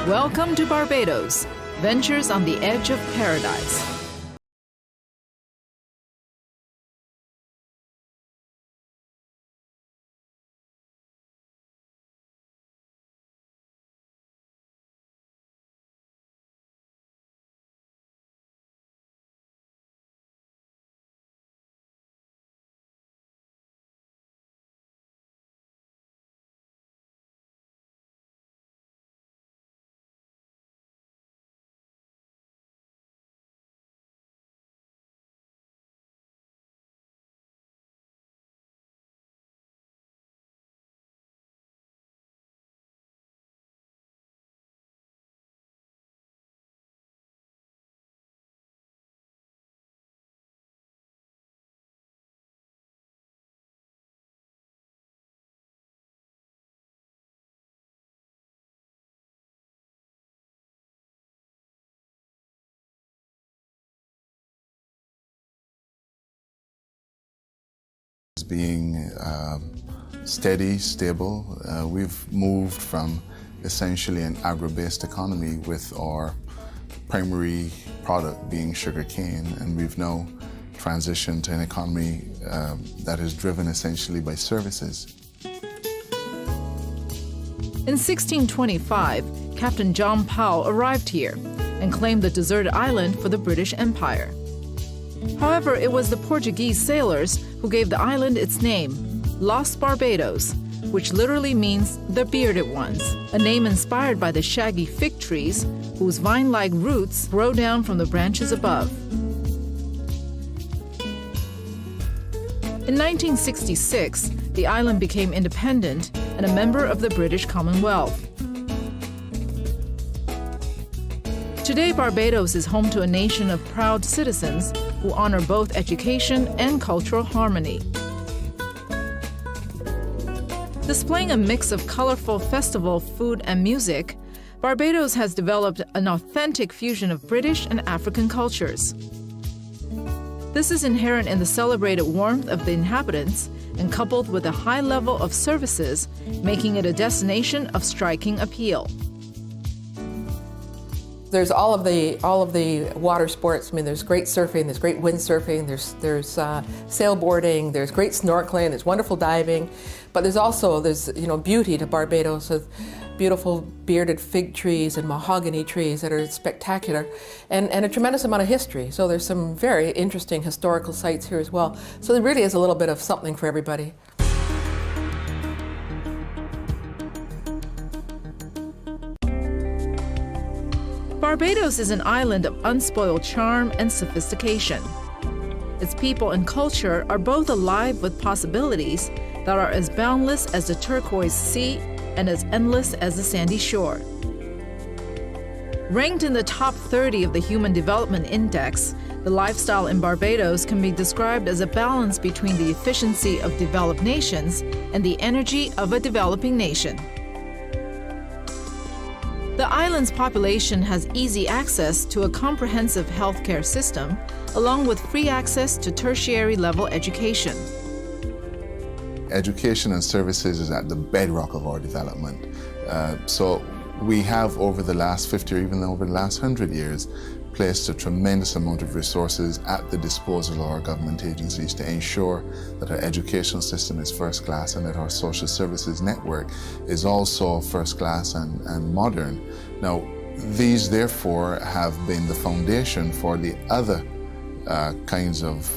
Welcome to Barbados, Ventures on the Edge of Paradise. Being steady, stable. We've moved from essentially an agro-based economy with our primary product being sugarcane, and we've now transitioned to an economy that is driven essentially by services. In 1625, Captain John Powell arrived here and claimed the deserted island for the British Empire. However, it was the Portuguese sailors who gave the island its name, Los Barbados, which literally means the bearded ones, a name inspired by the shaggy fig trees whose vine-like roots grow down from the branches above. In 1966, the island became independent and a member of the British Commonwealth. Today, Barbados is home to a nation of proud citizens who honor both education and cultural harmony. Displaying a mix of colorful festival food and music, Barbados has developed an authentic fusion of British and African cultures. This is inherent in the celebrated warmth of the inhabitants and coupled with a high level of services, making it a destination of striking appeal. There's all of the water sports. I mean, there's great surfing, there's great windsurfing, there's sailboarding, there's great snorkeling, there's wonderful diving, but there's beauty to Barbados with beautiful bearded fig trees and mahogany trees that are spectacular, and a tremendous amount of history. So there's some very interesting historical sites here as well. So there really is a little bit of something for everybody. Barbados is an island of unspoiled charm and sophistication. Its people and culture are both alive with possibilities that are as boundless as the turquoise sea and as endless as the sandy shore. Ranked in the top 30 of the Human Development Index, the lifestyle in Barbados can be described as a balance between the efficiency of developed nations and the energy of a developing nation. The island's population has easy access to a comprehensive healthcare system, along with free access to tertiary level education. Education and services is at the bedrock of our development. So we have, over the last 50 or even over the last 100 years, placed a tremendous amount of resources at the disposal of our government agencies to ensure that our educational system is first class and that our social services network is also first class and modern. Now, these therefore have been the foundation for the other kinds of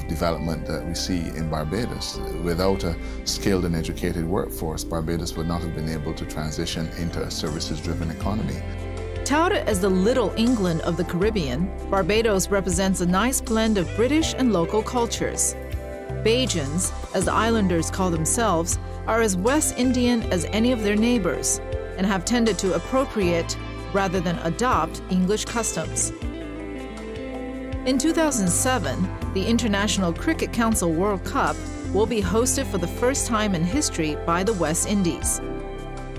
development that we see in Barbados. Without a skilled and educated workforce, Barbados would not have been able to transition into a services-driven economy. Touted as the Little England of the Caribbean, Barbados represents a nice blend of British and local cultures. Bajans, as the islanders call themselves, are as West Indian as any of their neighbors and have tended to appropriate rather than adopt English customs. In 2007, the International Cricket Council World Cup will be hosted for the first time in history by the West Indies.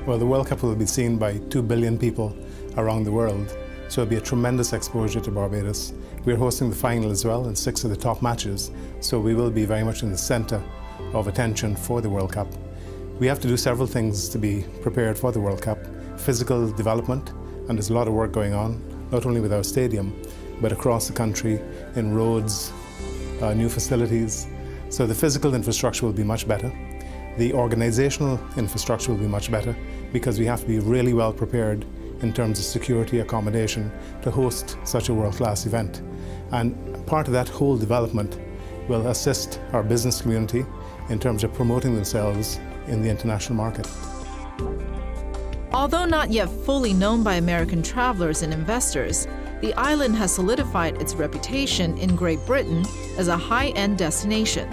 Well, the World Cup will be seen by 2 billion people around the world, so it'll be a tremendous exposure to Barbados. We're hosting the final as well and 6 of the top matches, so we will be very much in the center of attention for the World Cup. We have to do several things to be prepared for the World Cup. Physical development, and there's a lot of work going on, not only with our stadium, but across the country in roads, new facilities. So the physical infrastructure will be much better. The organizational infrastructure will be much better because we have to be really well prepared in terms of security, accommodation to host such a world-class event. And part of that whole development will assist our business community in terms of promoting themselves in the international market. Although not yet fully known by American travelers and investors, the island has solidified its reputation in Great Britain as a high-end destination.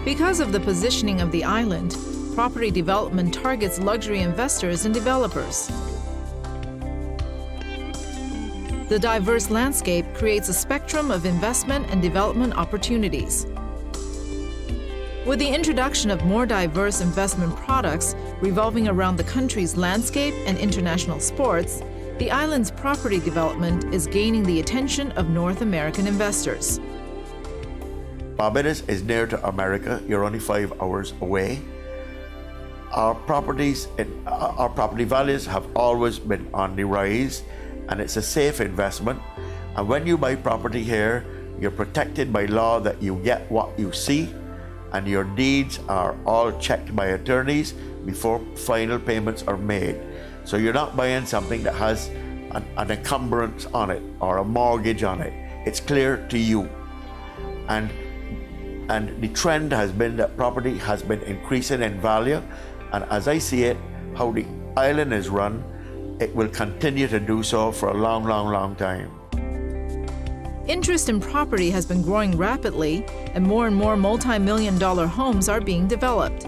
Because of the positioning of the island, property development targets luxury investors and developers. The diverse landscape creates a spectrum of investment and development opportunities. With the introduction of more diverse investment products revolving around the country's landscape and international sports, the island's property development is gaining the attention of North American investors. Barbados is near to America. You're only 5 hours away. Our property values have always been on the rise, and it's a safe investment. And when you buy property here, you're protected by law that you get what you see, and your deeds are all checked by attorneys before final payments are made. So you're not buying something that has an encumbrance on it or a mortgage on it. It's clear to you. And the trend has been that property has been increasing in value, and as I see it, how the island is run, it will continue to do so for a long, long, long time. Interest in property has been growing rapidly, and more multi-million-dollar homes are being developed.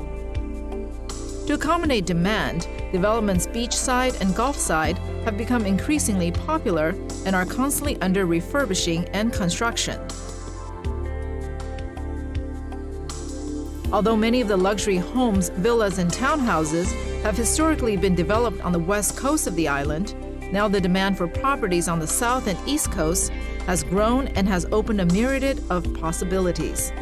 To accommodate demand, developments beachside and gulfside have become increasingly popular and are constantly under refurbishing and construction. Although many of the luxury homes, villas, and townhouses have historically been developed on the west coast of the island, now the demand for properties on the south and east coasts has grown and has opened a myriad of possibilities.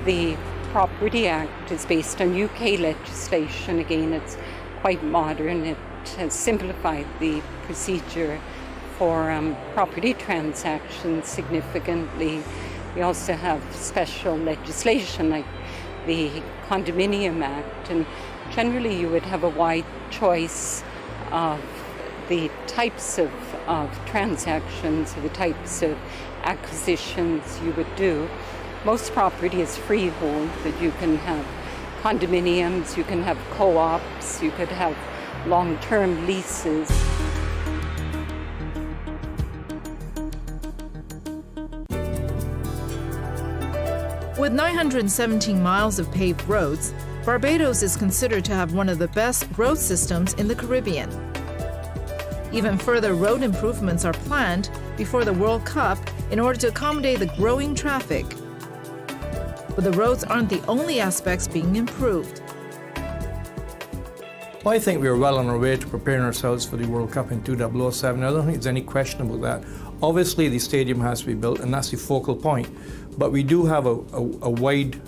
The Property Act is based on UK legislation. Again, it's quite modern. It has simplified the procedure for property transactions significantly. We also have special legislation like the Condominium Act, and generally you would have a wide choice of the types of transactions, or the types of acquisitions you would do. Most property is freehold, but you can have condominiums, you can have co-ops, you could have long-term leases. With 917 miles of paved roads, Barbados is considered to have one of the best road systems in the Caribbean. Even further road improvements are planned before the World Cup in order to accommodate the growing traffic. But the roads aren't the only aspects being improved. Well, I think we are well on our way to preparing ourselves for the World Cup in 2007. I don't think there's any question about that. Obviously, the stadium has to be built, and that's the focal point. But we do have a wide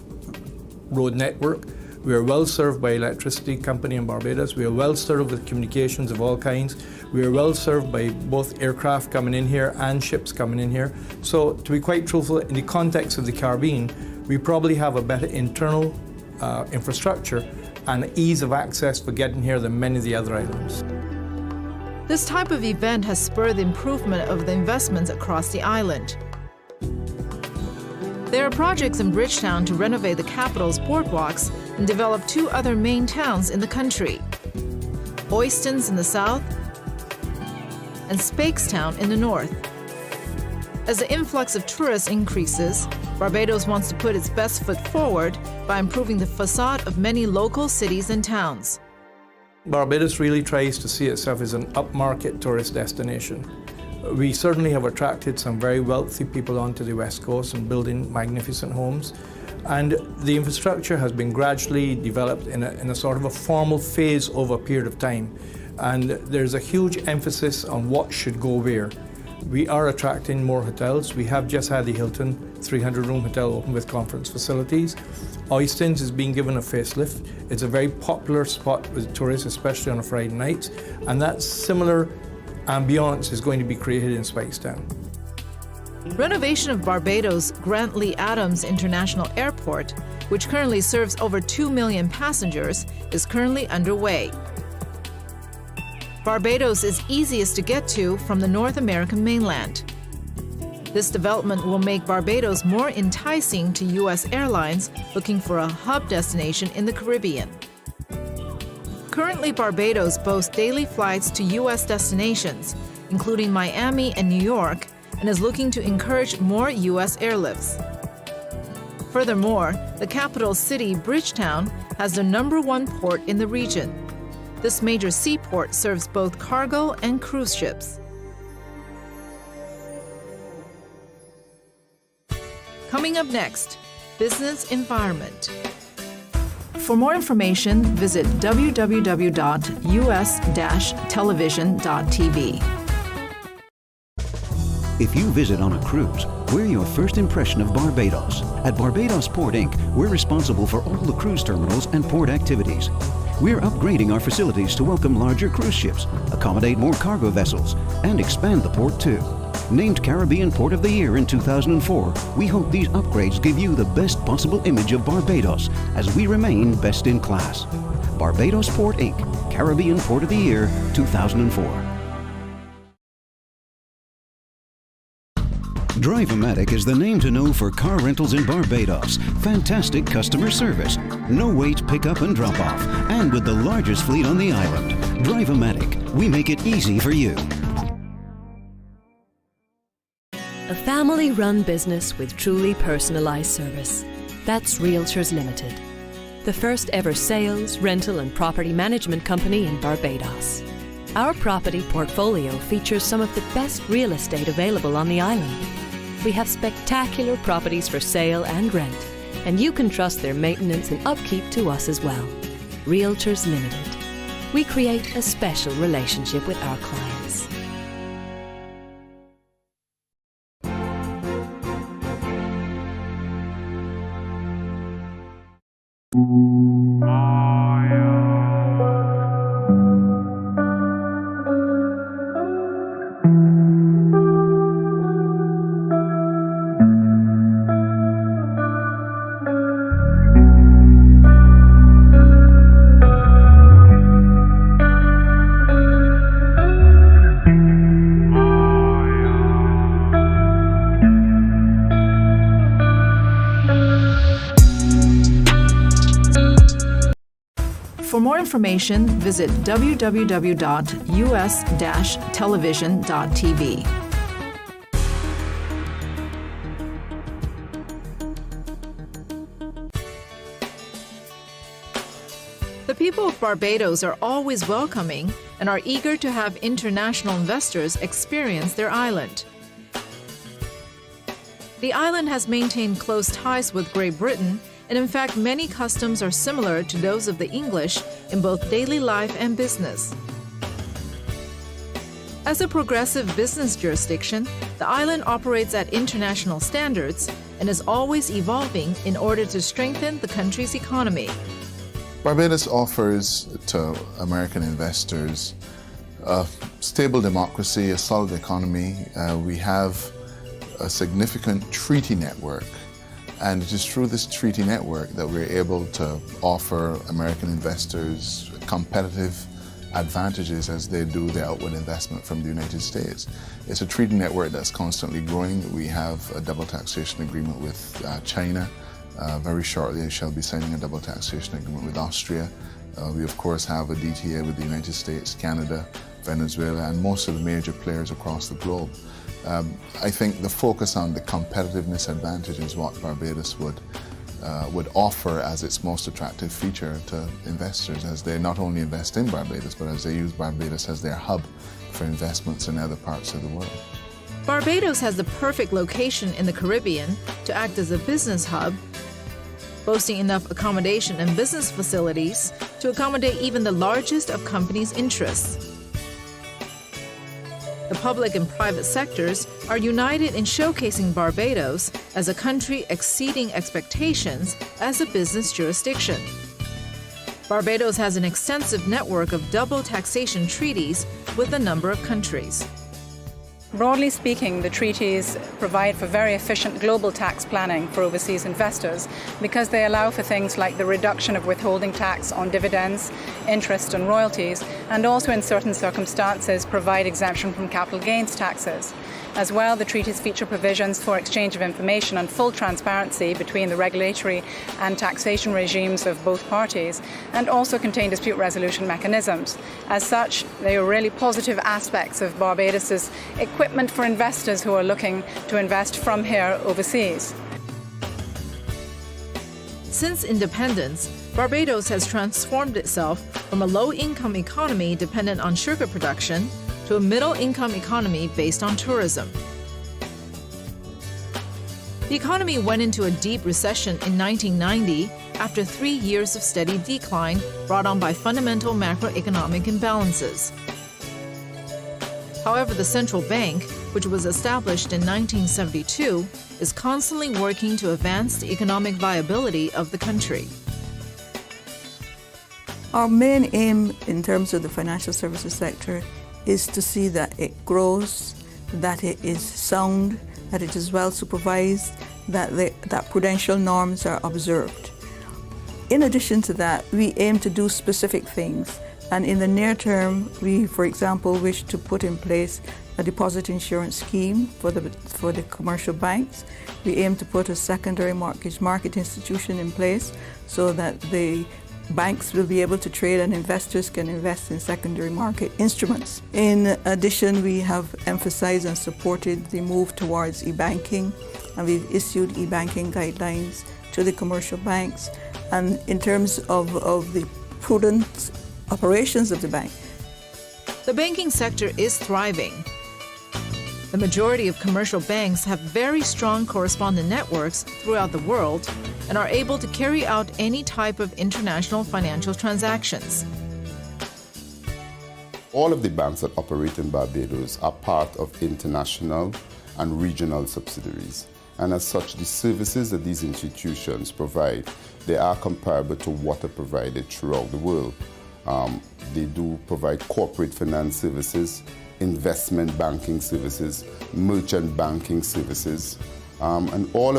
road network. We are well served by electricity company in Barbados. We are well served with communications of all kinds. We are well served by both aircraft coming in here and ships coming in here. So, to be quite truthful, in the context of the Caribbean, we probably have a better internal infrastructure and ease of access for getting here than many of the other islands. This type of event has spurred the improvement of the investments across the island. There are projects in Bridgetown to renovate the capital's boardwalks and develop 2 other main towns in the country, Oistins in the south and Spakestown in the north. As the influx of tourists increases, Barbados wants to put its best foot forward by improving the facade of many local cities and towns. Barbados really tries to see itself as an upmarket tourist destination. We certainly have attracted some very wealthy people onto the West Coast and building magnificent homes. And the infrastructure has been gradually developed in a sort of a formal phase over a period of time. And there's a huge emphasis on what should go where. We are attracting more hotels. We have just had the Hilton 300-room hotel open with conference facilities. Oistins is being given a facelift. It's a very popular spot with tourists, especially on a Friday night, and that similar ambiance is going to be created in Spicetown. Renovation of Barbados' Grant Lee Adams International Airport, which currently serves over 2 million passengers, is currently underway. Barbados is easiest to get to from the North American mainland. This development will make Barbados more enticing to U.S. airlines looking for a hub destination in the Caribbean. Currently, Barbados boasts daily flights to U.S. destinations, including Miami and New York, and is looking to encourage more U.S. airlifts. Furthermore, the capital city, Bridgetown, has the #1 port in the region. This major seaport serves both cargo and cruise ships. Coming up next, business environment. For more information, visit www.us-television.tv. If you visit on a cruise, we're your first impression of Barbados. At Barbados Port Inc., we're responsible for all the cruise terminals and port activities. We're upgrading our facilities to welcome larger cruise ships, accommodate more cargo vessels, and expand the port too. Named Caribbean Port of the Year in 2004, we hope these upgrades give you the best possible image of Barbados as we remain best in class. Barbados Port Inc., Caribbean Port of the Year 2004. Drive-O-Matic is the name to know for car rentals in Barbados. Fantastic customer service, no wait pickup and drop-off, and with the largest fleet on the island. Drive-O-Matic, we make it easy for you. A family-run business with truly personalized service. That's Realtors Limited, the first ever sales, rental and property management company in Barbados. Our property portfolio features some of the best real estate available on the island. We have spectacular properties for sale and rent, and you can trust their maintenance and upkeep to us as well. Realtors Limited. We create a special relationship with our clients. For more information, visit www.us-television.tv. The people of Barbados are always welcoming and are eager to have international investors experience their island. The island has maintained close ties with Great Britain, and in fact, many customs are similar to those of the English in both daily life and business. As a progressive business jurisdiction, the island operates at international standards and is always evolving in order to strengthen the country's economy. Barbados offers to American investors a stable democracy, a solid economy. We have a significant treaty network. And it is through this treaty network that we're able to offer American investors competitive advantages as they do their outward investment from the United States. It's a treaty network that's constantly growing. We have a double taxation agreement with China. Very shortly, I shall be signing a double taxation agreement with Austria. We, of course, have a DTA with the United States, Canada, Venezuela, and most of the major players across the globe. I think the focus on the competitiveness advantage is what Barbados would offer as its most attractive feature to investors as they not only invest in Barbados, but as they use Barbados as their hub for investments in other parts of the world. Barbados has the perfect location in the Caribbean to act as a business hub, boasting enough accommodation and business facilities to accommodate even the largest of companies' interests. The public and private sectors are united in showcasing Barbados as a country exceeding expectations as a business jurisdiction. Barbados has an extensive network of double taxation treaties with a number of countries. Broadly speaking, the treaties provide for very efficient global tax planning for overseas investors because they allow for things like the reduction of withholding tax on dividends, interest and royalties, and also in certain circumstances provide exemption from capital gains taxes. As well, the treaties feature provisions for exchange of information and full transparency between the regulatory and taxation regimes of both parties, and also contain dispute resolution mechanisms. As such, they are really positive aspects of Barbados's equipment for investors who are looking to invest from here overseas. Since independence, Barbados has transformed itself from a low-income economy dependent on sugar production to a middle-income economy based on tourism. The economy went into a deep recession in 1990 after 3 years of steady decline brought on by fundamental macroeconomic imbalances. However, the central bank, which was established in 1972, is constantly working to advance the economic viability of the country. Our main aim in terms of the financial services sector is to see that it grows, that it is sound, that it is well supervised, that prudential norms are observed. In addition to that, we aim to do specific things. And in the near term, we, for example, wish to put in place a deposit insurance scheme for the commercial banks. We aim to put a secondary mortgage market institution in place so that the banks will be able to trade and investors can invest in secondary market instruments. In addition, we have emphasized and supported the move towards e-banking, and we've issued e-banking guidelines to the commercial banks. And in terms of the prudent operations of the bank, the banking sector is thriving. The majority of commercial banks have very strong correspondent networks throughout the world and are able to carry out any type of international financial transactions. All of the banks that operate in Barbados are part of international and regional subsidiaries. And as such, the services that these institutions provide, they are comparable to what are provided throughout the world. They do provide corporate finance services, investment banking services, merchant banking services, and all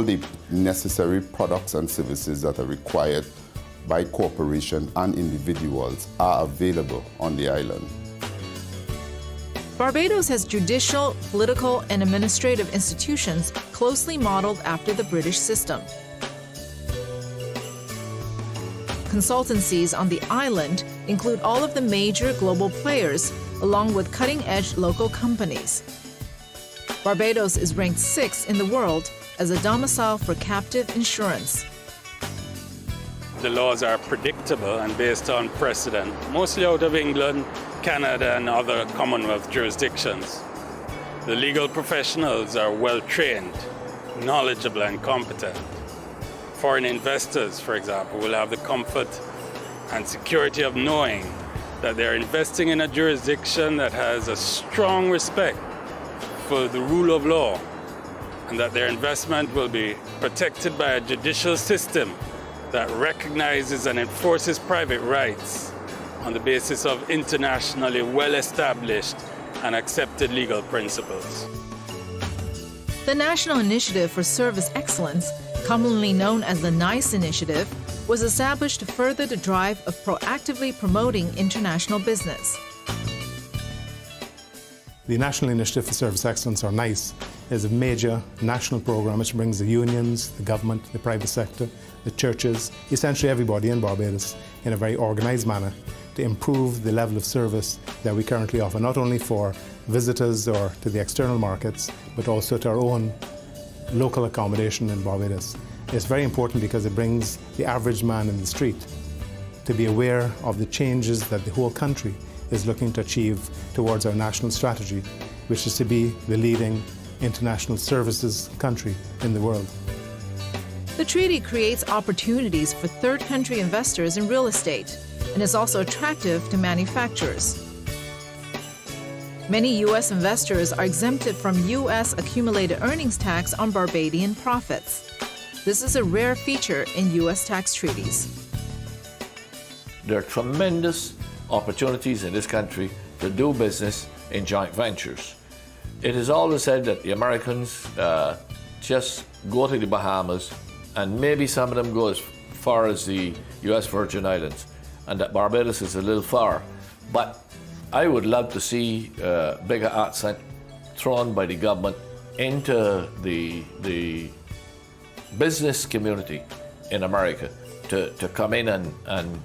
the necessary products and services that are required by corporations and individuals are available on the island. Barbados has judicial, political, and administrative institutions closely modeled after the British system. Consultancies on the island include all of the major global players, along with cutting-edge local companies. Barbados is ranked 6th in the world as a domicile for captive insurance. The laws are predictable and based on precedent, mostly out of England, Canada, and other Commonwealth jurisdictions. The legal professionals are well-trained, knowledgeable, and competent. Foreign investors, for example, will have the comfort and security of knowing that they're investing in a jurisdiction that has a strong respect for the rule of law, and that their investment will be protected by a judicial system that recognizes and enforces private rights on the basis of internationally well-established and accepted legal principles. The National Initiative for Service Excellence, commonly known as the NICE Initiative, was established to further the drive of proactively promoting international business. The National Initiative for Service Excellence, or NICE, is a major national program which brings the unions, the government, the private sector, the churches, essentially everybody in Barbados in a very organised manner to improve the level of service that we currently offer, not only for visitors or to the external markets, but also to our own local accommodation in Barbados. It's very important because it brings the average man in the street to be aware of the changes that the whole country is looking to achieve towards our national strategy, which is to be the leading international services country in the world. The treaty creates opportunities for third country investors in real estate and is also attractive to manufacturers. Many U.S. investors are exempted from U.S. accumulated earnings tax on Barbadian profits. This is a rare feature in U.S. tax treaties. There are tremendous opportunities in this country to do business in joint ventures. It is always said that the Americans just go to the Bahamas, and maybe some of them go as far as the U.S. Virgin Islands, and that Barbados is a little far. But I would love to see bigger accent thrown by the government into the business community in America to come in and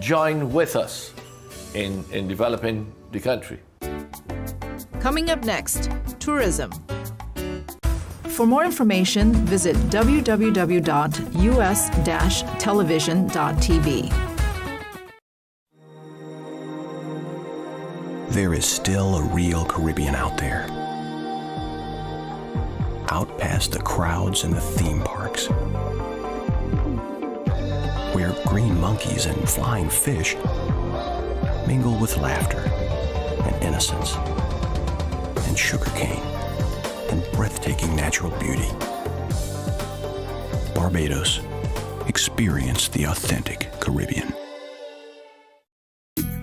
join with us in developing the country. Coming up next, tourism. For more information, visit www.us-television.tv. There is still a real Caribbean out there. Out past the crowds and the theme parks, where green monkeys and flying fish mingle with laughter and innocence and sugarcane and breathtaking natural beauty. Barbados. Experience the authentic Caribbean.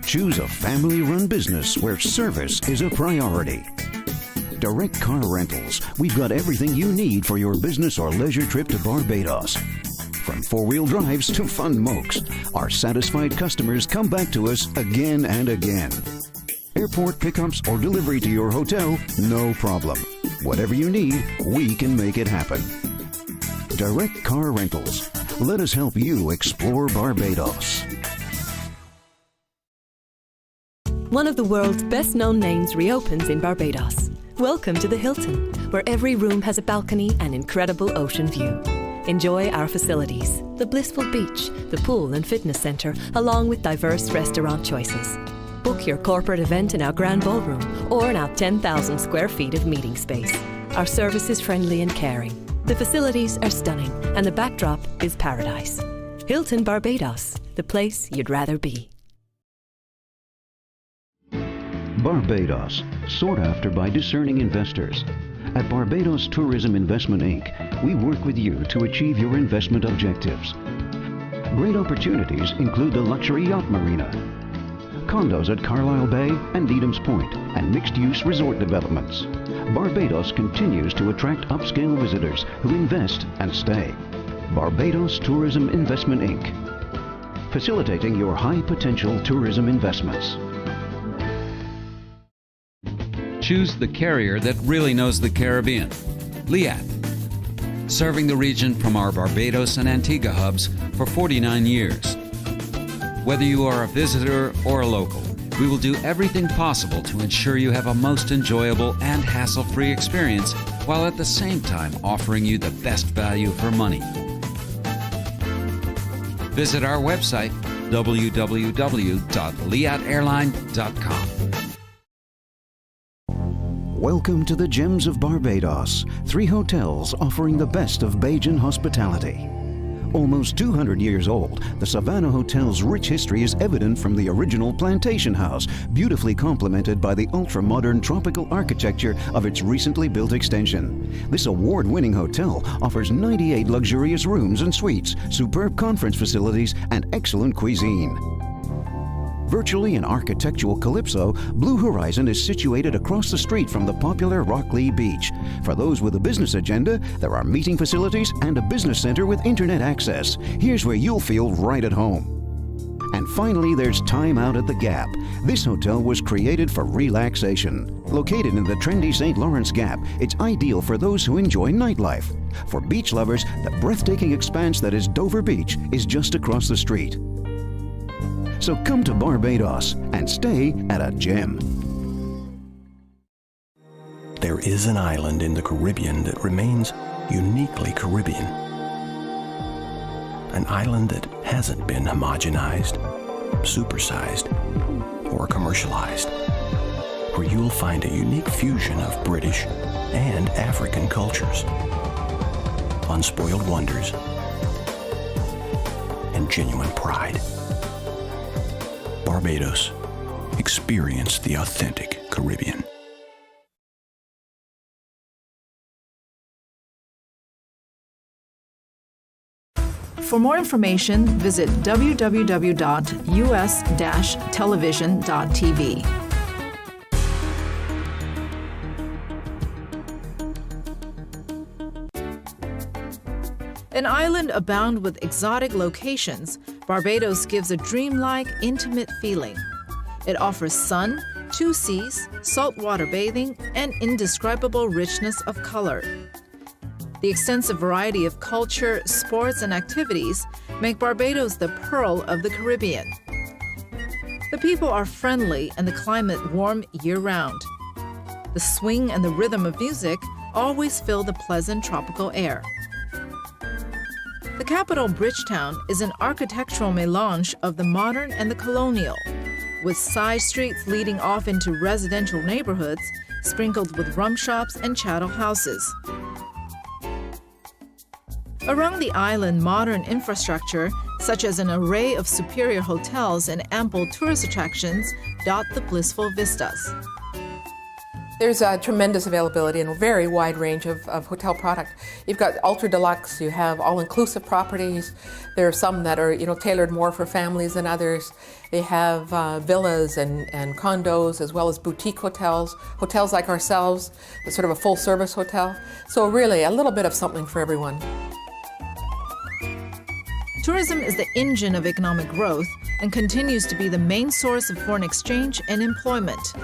Choose a family-run business where service is a priority. Direct Car Rentals. We've got everything you need for your business or leisure trip to Barbados. From four-wheel drives to fun mokes, our satisfied customers come back to us again and again. Airport pickups or delivery to your hotel, no problem. Whatever you need, we can make it happen. Direct Car Rentals. Let us help you explore Barbados. One of the world's best-known names reopens in Barbados. Welcome to the Hilton, where every room has a balcony and incredible ocean view. Enjoy our facilities, the blissful beach, the pool and fitness centre, along with diverse restaurant choices. Book your corporate event in our grand ballroom or in our 10,000 square feet of meeting space. Our service is friendly and caring. The facilities are stunning and the backdrop is paradise. Hilton Barbados, the place you'd rather be. Barbados, sought after by discerning investors. At Barbados Tourism Investment Inc., we work with you to achieve your investment objectives. Great opportunities include the luxury yacht marina, condos at Carlisle Bay and Needham's Point, and mixed-use resort developments. Barbados continues to attract upscale visitors who invest and stay. Barbados Tourism Investment Inc., facilitating your high-potential tourism investments. Choose the carrier that really knows the Caribbean. Liat, serving the region from our Barbados and Antigua hubs for 49 years. Whether you are a visitor or a local, we will do everything possible to ensure you have a most enjoyable and hassle-free experience while at the same time offering you the best value for money. Visit our website, www.liatairline.com. Welcome to the Gems of Barbados, 3 hotels offering the best of Bajan hospitality. Almost 200 years old, the Savannah Hotel's rich history is evident from the original plantation house, beautifully complemented by the ultra-modern tropical architecture of its recently built extension. This award-winning hotel offers 98 luxurious rooms and suites, superb conference facilities, and excellent cuisine. Virtually an architectural calypso, Blue Horizon is situated across the street from the popular Rockley Beach. For those with a business agenda, there are meeting facilities and a business center with internet access. Here's where you'll feel right at home. And finally, there's Time Out at the Gap. This hotel was created for relaxation. Located in the trendy St. Lawrence Gap, it's ideal for those who enjoy nightlife. For beach lovers, the breathtaking expanse that is Dover Beach is just across the street. So come to Barbados and stay at a gem. There is an island in the Caribbean that remains uniquely Caribbean. An island that hasn't been homogenized, supersized, or commercialized, where you'll find a unique fusion of British and African cultures, unspoiled wonders, and genuine pride. Barbados. Experience the authentic Caribbean. For more information, visit www.us-television.tv. An island abound with exotic locations, Barbados gives a dreamlike, intimate feeling. It offers sun, 2 seas, saltwater bathing, and indescribable richness of color. The extensive variety of culture, sports, and activities make Barbados the pearl of the Caribbean. The people are friendly and the climate warm year-round. The swing and the rhythm of music always fill the pleasant tropical air. The capital, Bridgetown, is an architectural melange of the modern and the colonial, with side streets leading off into residential neighborhoods sprinkled with rum shops and chattel houses. Around the island, modern infrastructure, such as an array of superior hotels and ample tourist attractions, dot the blissful vistas. There's a tremendous availability and a very wide range of hotel product. You've got ultra deluxe, you have all-inclusive properties. There are some that are tailored more for families than others. They have villas and condos, as well as boutique hotels, hotels like ourselves, sort of a full-service hotel. So really, a little bit of something for everyone. Tourism is the engine of economic growth and continues to be the main source of foreign exchange and employment.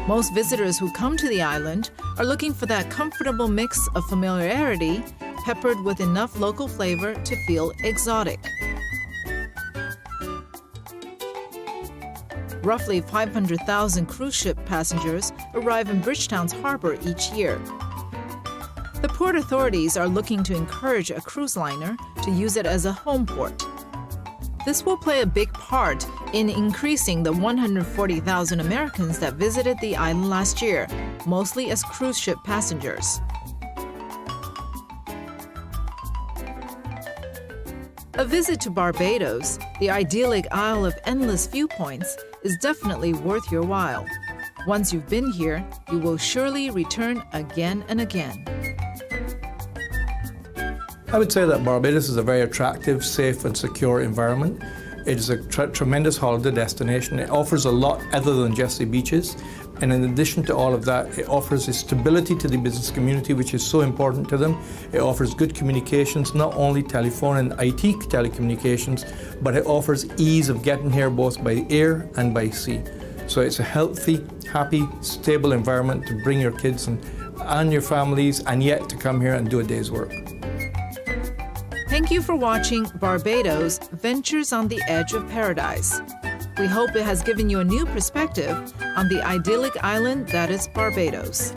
Most visitors who come to the island are looking for that comfortable mix of familiarity peppered with enough local flavor to feel exotic. Roughly 500,000 cruise ship passengers arrive in Bridgetown's harbor each year. The port authorities are looking to encourage a cruise liner to use it as a home port. This will play a big part in increasing the 140,000 Americans that visited the island last year, mostly as cruise ship passengers. A visit to Barbados, the idyllic isle of endless viewpoints, is definitely worth your while. Once you've been here, you will surely return again and again. I would say that Barbados is a very attractive, safe and secure environment. It is a tremendous holiday destination. It offers a lot other than just the beaches. And in addition to all of that, it offers a stability to the business community, which is so important to them. It offers good communications, not only telephone and IT telecommunications, but it offers ease of getting here both by air and by sea. So it's a healthy, happy, stable environment to bring your kids and your families, and yet to come here and do a day's work. Thank you for watching Barbados Ventures on the Edge of Paradise. We hope it has given you a new perspective on the idyllic island that is Barbados.